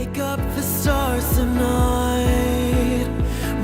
wake up the stars tonight.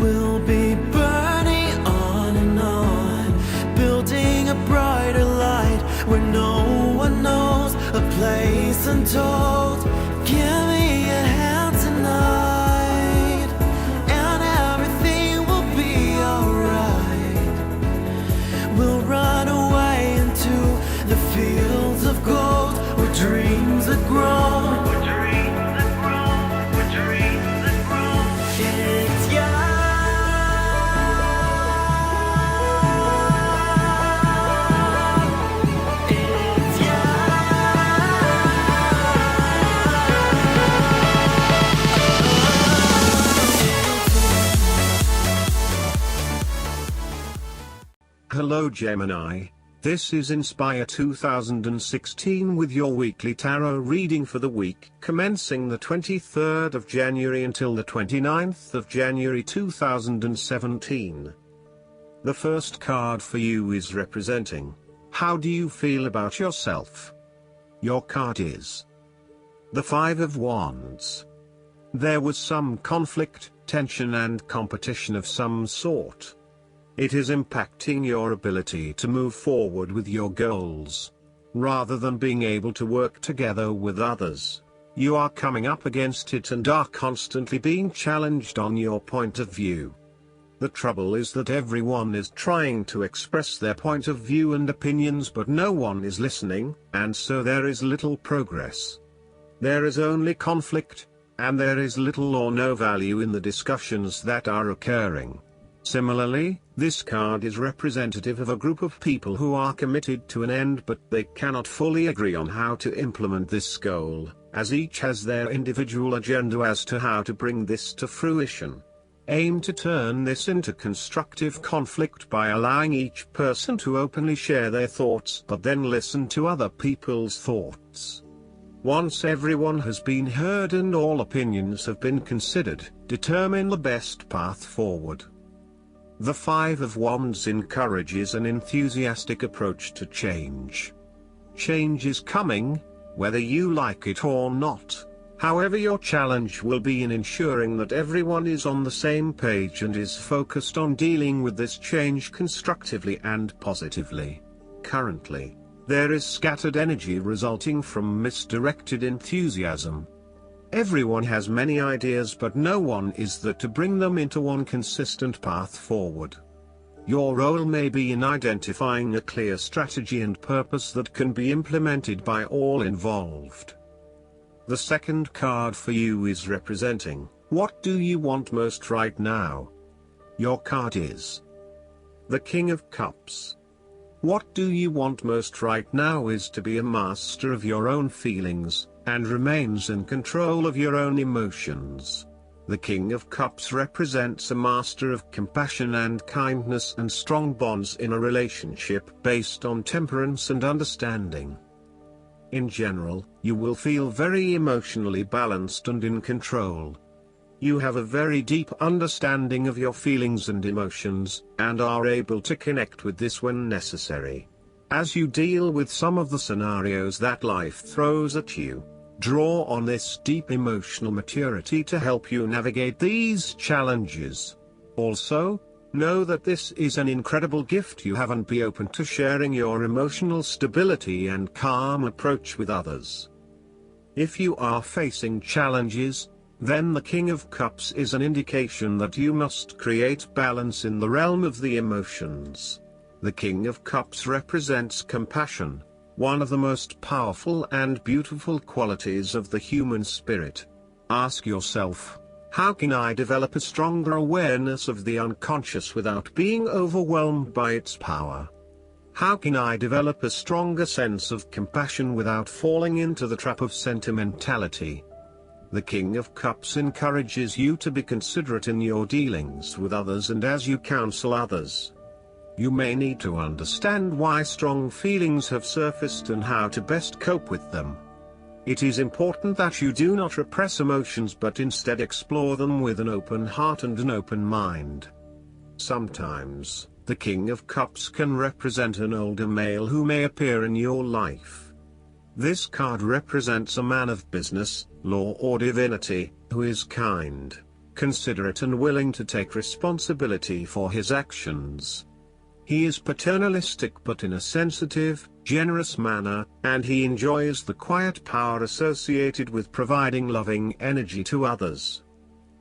We'll be burning on and on, building a brighter light where no one knows, a place untold. Give me a hand tonight, and everything will be alright. We'll run away into the fields of gold where dreams are grown. Hello Gemini, this is Inspire 2016 with your weekly tarot reading for the week commencing the 23rd of January until the 29th of January 2017. The first card for you is representing, how do you feel about yourself? Your card is the Five of Wands. There was some conflict, tension and competition of some sort. It is impacting your ability to move forward with your goals. Rather than being able to work together with others, you are coming up against it and are constantly being challenged on your point of view. The trouble is that everyone is trying to express their point of view and opinions, but no one is listening, and so there is little progress. There is only conflict, and there is little or no value in the discussions that are occurring. Similarly, this card is representative of a group of people who are committed to an end, but they cannot fully agree on how to implement this goal, as each has their individual agenda as to how to bring this to fruition. Aim to turn this into constructive conflict by allowing each person to openly share their thoughts, but then listen to other people's thoughts. Once everyone has been heard and all opinions have been considered, determine the best path forward. The Five of Wands encourages an enthusiastic approach to change. Change is coming, whether you like it or not. However, your challenge will be in ensuring that everyone is on the same page and is focused on dealing with this change constructively and positively. Currently, there is scattered energy resulting from misdirected enthusiasm. Everyone has many ideas, but no one is there to bring them into one consistent path forward. Your role may be in identifying a clear strategy and purpose that can be implemented by all involved. The second card for you is representing, what do you want most right now? Your card is the King of Cups. What do you want most right now is to be a master of your own feelings, and remains in control of your own emotions. The King of Cups represents a master of compassion and kindness and strong bonds in a relationship based on temperance and understanding. In general, you will feel very emotionally balanced and in control. You have a very deep understanding of your feelings and emotions, and are able to connect with this when necessary. As you deal with some of the scenarios that life throws at you, draw on this deep emotional maturity to help you navigate these challenges. Also, know that this is an incredible gift you have, and be open to sharing your emotional stability and calm approach with others. If you are facing challenges, then the King of Cups is an indication that you must create balance in the realm of the emotions. The King of Cups represents compassion, one of the most powerful and beautiful qualities of the human spirit. Ask yourself, how can I develop a stronger awareness of the unconscious without being overwhelmed by its power? How can I develop a stronger sense of compassion without falling into the trap of sentimentality? The King of Cups encourages you to be considerate in your dealings with others and as you counsel others. You may need to understand why strong feelings have surfaced and how to best cope with them. It is important that you do not repress emotions but instead explore them with an open heart and an open mind. Sometimes, the King of Cups can represent an older male who may appear in your life. This card represents a man of business, law or divinity, who is kind, considerate and willing to take responsibility for his actions. He is paternalistic but in a sensitive, generous manner, and he enjoys the quiet power associated with providing loving energy to others.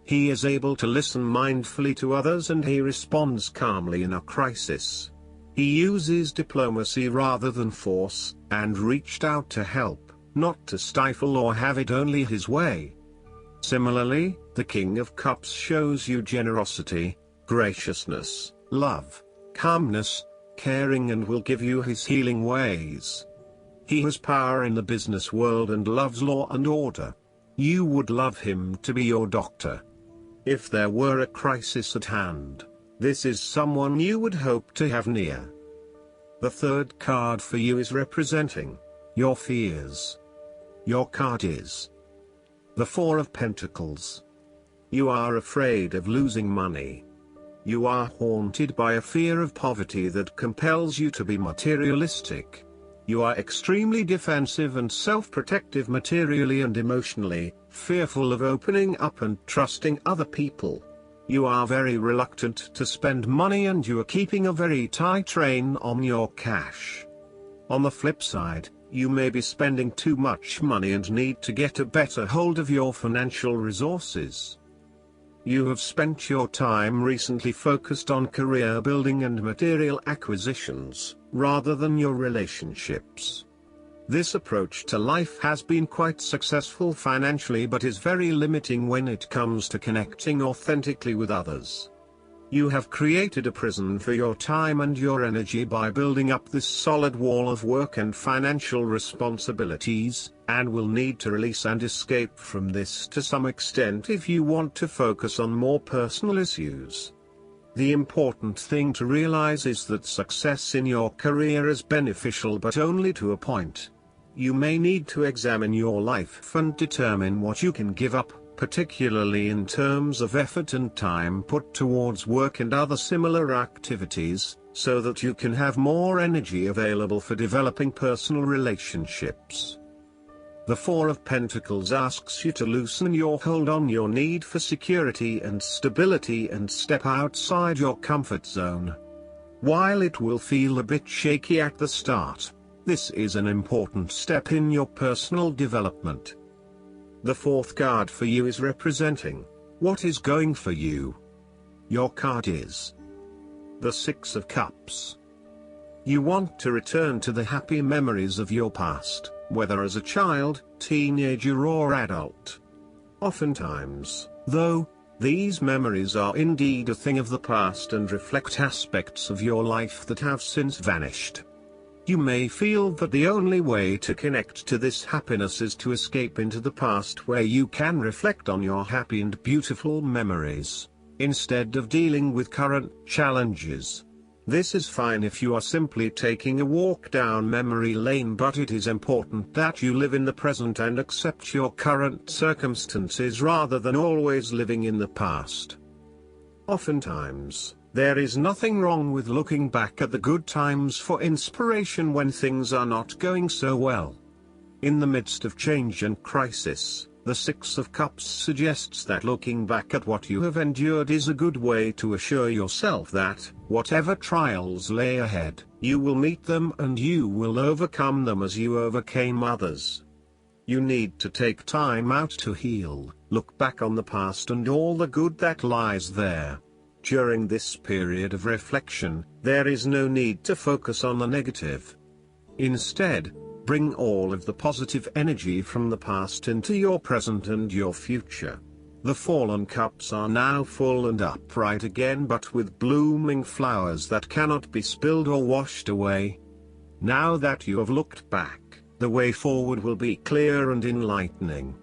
He is able to listen mindfully to others and he responds calmly in a crisis. He uses diplomacy rather than force, and reached out to help, not to stifle or have it only his way. Similarly, the King of Cups shows you generosity, graciousness, love, calmness, caring and will give you his healing ways. He has power in the business world and loves law and order. You would love him to be your doctor. If there were a crisis at hand, this is someone you would hope to have near. The third card for you is representing your fears. Your card is the Four of Pentacles. You are afraid of losing money. You are haunted by a fear of poverty that compels you to be materialistic. You are extremely defensive and self-protective materially and emotionally, fearful of opening up and trusting other people. You are very reluctant to spend money and you are keeping a very tight rein on your cash. On the flip side, you may be spending too much money and need to get a better hold of your financial resources. You have spent your time recently focused on career building and material acquisitions, rather than your relationships. This approach to life has been quite successful financially but is very limiting when it comes to connecting authentically with others. You have created a prison for your time and your energy by building up this solid wall of work and financial responsibilities, and will need to release and escape from this to some extent if you want to focus on more personal issues. The important thing to realize is that success in your career is beneficial but only to a point. You may need to examine your life and determine what you can give up, particularly in terms of effort and time put towards work and other similar activities, so that you can have more energy available for developing personal relationships. The Four of Pentacles asks you to loosen your hold on your need for security and stability and step outside your comfort zone. While it will feel a bit shaky at the start, this is an important step in your personal development. The fourth card for you is representing what is going for you. Your card is the Six of Cups. You want to return to the happy memories of your past, whether as a child, teenager or adult. Oftentimes, though, these memories are indeed a thing of the past and reflect aspects of your life that have since vanished. You may feel that the only way to connect to this happiness is to escape into the past where you can reflect on your happy and beautiful memories, instead of dealing with current challenges. This is fine if you are simply taking a walk down memory lane, but it is important that you live in the present and accept your current circumstances rather than always living in the past. Oftentimes, there is nothing wrong with looking back at the good times for inspiration when things are not going so well. In the midst of change and crisis, the Six of Cups suggests that looking back at what you have endured is a good way to assure yourself that, whatever trials lay ahead, you will meet them and you will overcome them as you overcame others. You need to take time out to heal, look back on the past and all the good that lies there. During this period of reflection, there is no need to focus on the negative. Instead, bring all of the positive energy from the past into your present and your future. The fallen cups are now full and upright again, but with blooming flowers that cannot be spilled or washed away. Now that you have looked back, the way forward will be clear and enlightening.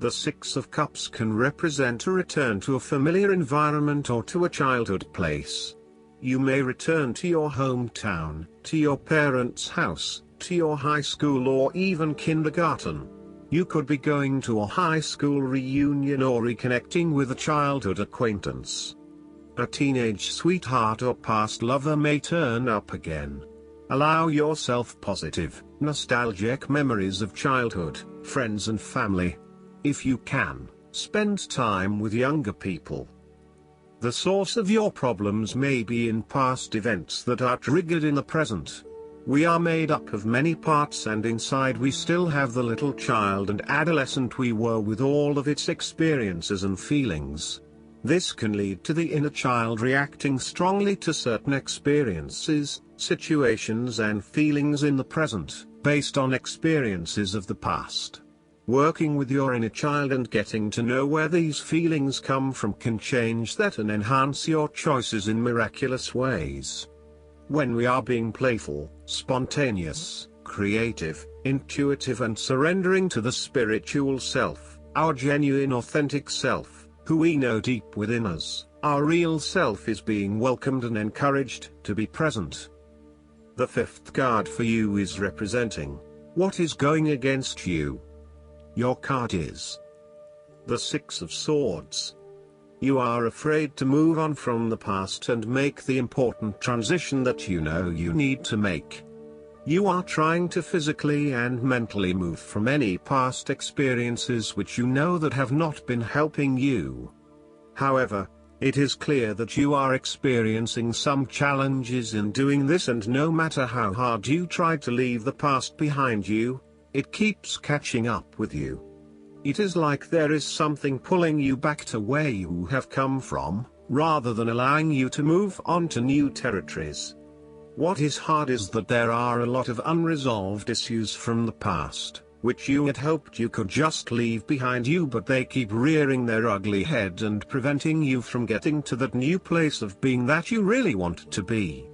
The Six of Cups can represent a return to a familiar environment or to a childhood place. You may return to your hometown, to your parents' house, to your high school or even kindergarten. You could be going to a high school reunion or reconnecting with a childhood acquaintance. A teenage sweetheart or past lover may turn up again. Allow yourself positive, nostalgic memories of childhood, friends and family. If you can, spend time with younger people. The source of your problems may be in past events that are triggered in the present. We are made up of many parts, and inside we still have the little child and adolescent we were, with all of its experiences and feelings. This can lead to the inner child reacting strongly to certain experiences, situations and feelings in the present, based on experiences of the past. Working with your inner child and getting to know where these feelings come from can change that and enhance your choices in miraculous ways. When we are being playful, spontaneous, creative, intuitive and surrendering to the spiritual self, our genuine authentic self, who we know deep within us, our real self is being welcomed and encouraged to be present. The fifth card for you is representing what is going against you. Your card is the Six of Swords. You are afraid to move on from the past and make the important transition that you know you need to make. You are trying to physically and mentally move from any past experiences which you know that have not been helping you. However, it is clear that you are experiencing some challenges in doing this, and no matter how hard you try to leave the past behind you, it keeps catching up with you. It is like there is something pulling you back to where you have come from, rather than allowing you to move on to new territories. What is hard is that there are a lot of unresolved issues from the past, which you had hoped you could just leave behind you, but they keep rearing their ugly head and preventing you from getting to that new place of being that you really want to be.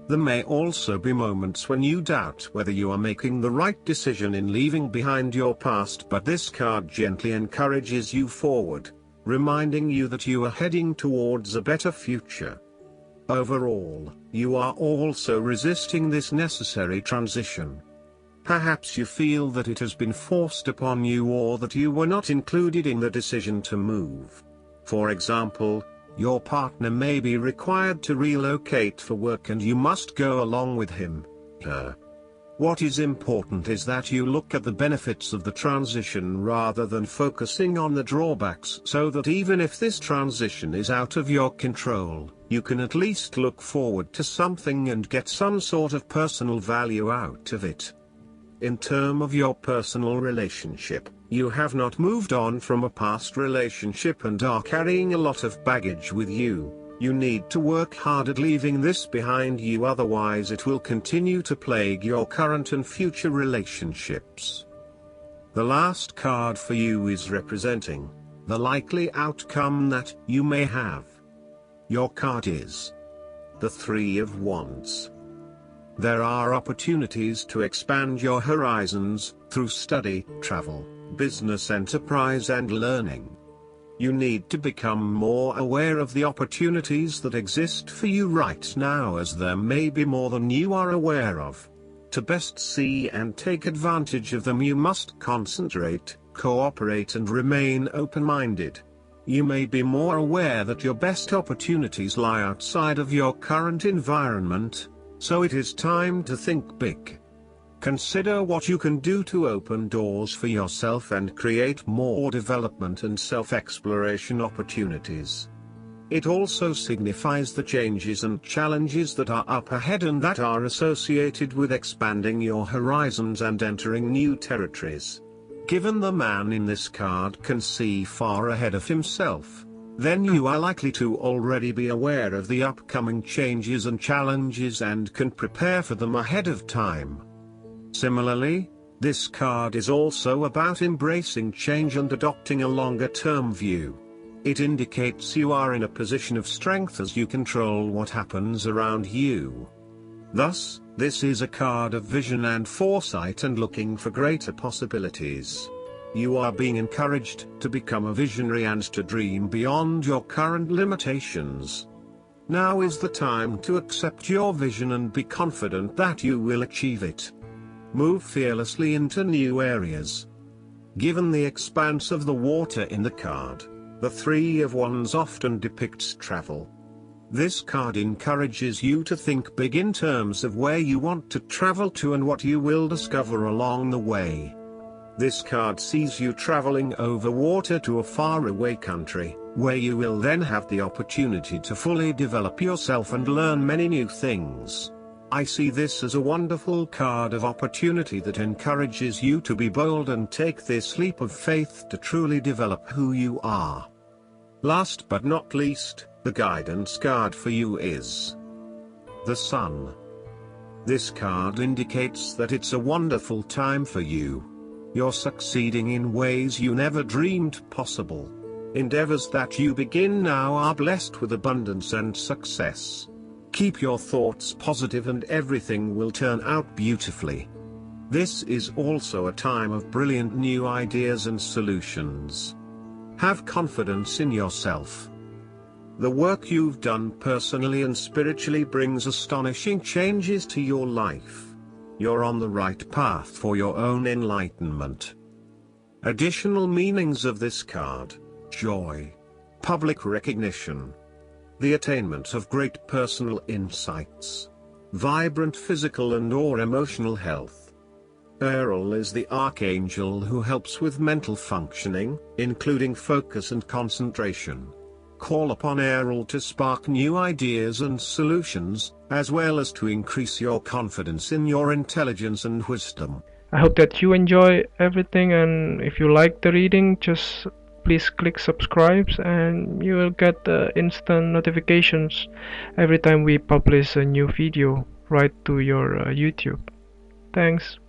There may also be moments when you doubt whether you are making the right decision in leaving behind your past, but this card gently encourages you forward, reminding you that you are heading towards a better future. Overall, you are also resisting this necessary transition. Perhaps you feel that it has been forced upon you, or that you were not included in the decision to move. For example, your partner may be required to relocate for work and you must go along with him, her. What is important is that you look at the benefits of the transition rather than focusing on the drawbacks, so that even if this transition is out of your control, you can at least look forward to something and get some sort of personal value out of it. In terms of your personal relationship, you have not moved on from a past relationship and are carrying a lot of baggage with you. You need to work hard at leaving this behind you, otherwise it will continue to plague your current and future relationships. The last card for you is representing the likely outcome that you may have. Your card is the Three of Wands. There are opportunities to expand your horizons through study, travel, business enterprise and learning. You need to become more aware of the opportunities that exist for you right now, as there may be more than you are aware of. To best see and take advantage of them, you must concentrate, cooperate and remain open-minded. You may be more aware that your best opportunities lie outside of your current environment, so it is time to think big. Consider what you can do to open doors for yourself and create more development and self-exploration opportunities. It also signifies the changes and challenges that are up ahead and that are associated with expanding your horizons and entering new territories. Given the man in this card can see far ahead of himself, then you are likely to already be aware of the upcoming changes and challenges and can prepare for them ahead of time. Similarly, this card is also about embracing change and adopting a longer-term view. It indicates you are in a position of strength as you control what happens around you. Thus, this is a card of vision and foresight and looking for greater possibilities. You are being encouraged to become a visionary and to dream beyond your current limitations. Now is the time to accept your vision and be confident that you will achieve it. Move fearlessly into new areas. Given the expanse of the water in the card, the Three of Wands often depicts travel. This card encourages you to think big in terms of where you want to travel to and what you will discover along the way. This card sees you traveling over water to a faraway country, where you will then have the opportunity to fully develop yourself and learn many new things. I see this as a wonderful card of opportunity that encourages you to be bold and take this leap of faith to truly develop who you are. Last but not least, the guidance card for you is the Sun. This card indicates that it's a wonderful time for you. You're succeeding in ways you never dreamed possible. Endeavors that you begin now are blessed with abundance and success. Keep your thoughts positive and everything will turn out beautifully. This is also a time of brilliant new ideas and solutions. Have confidence in yourself. The work you've done personally and spiritually brings astonishing changes to your life. You're on the right path for your own enlightenment. Additional meanings of this card: joy, public recognition, the attainment of great personal insights, vibrant physical and/or emotional health. Ariel is the archangel who helps with mental functioning, including focus and concentration. Call upon Ariel to spark new ideas and solutions, as well as to increase your confidence in your intelligence and wisdom. I hope that you enjoy everything, and if you like the reading, just please click subscribe and you will get instant notifications every time we publish a new video right to your YouTube. Thanks.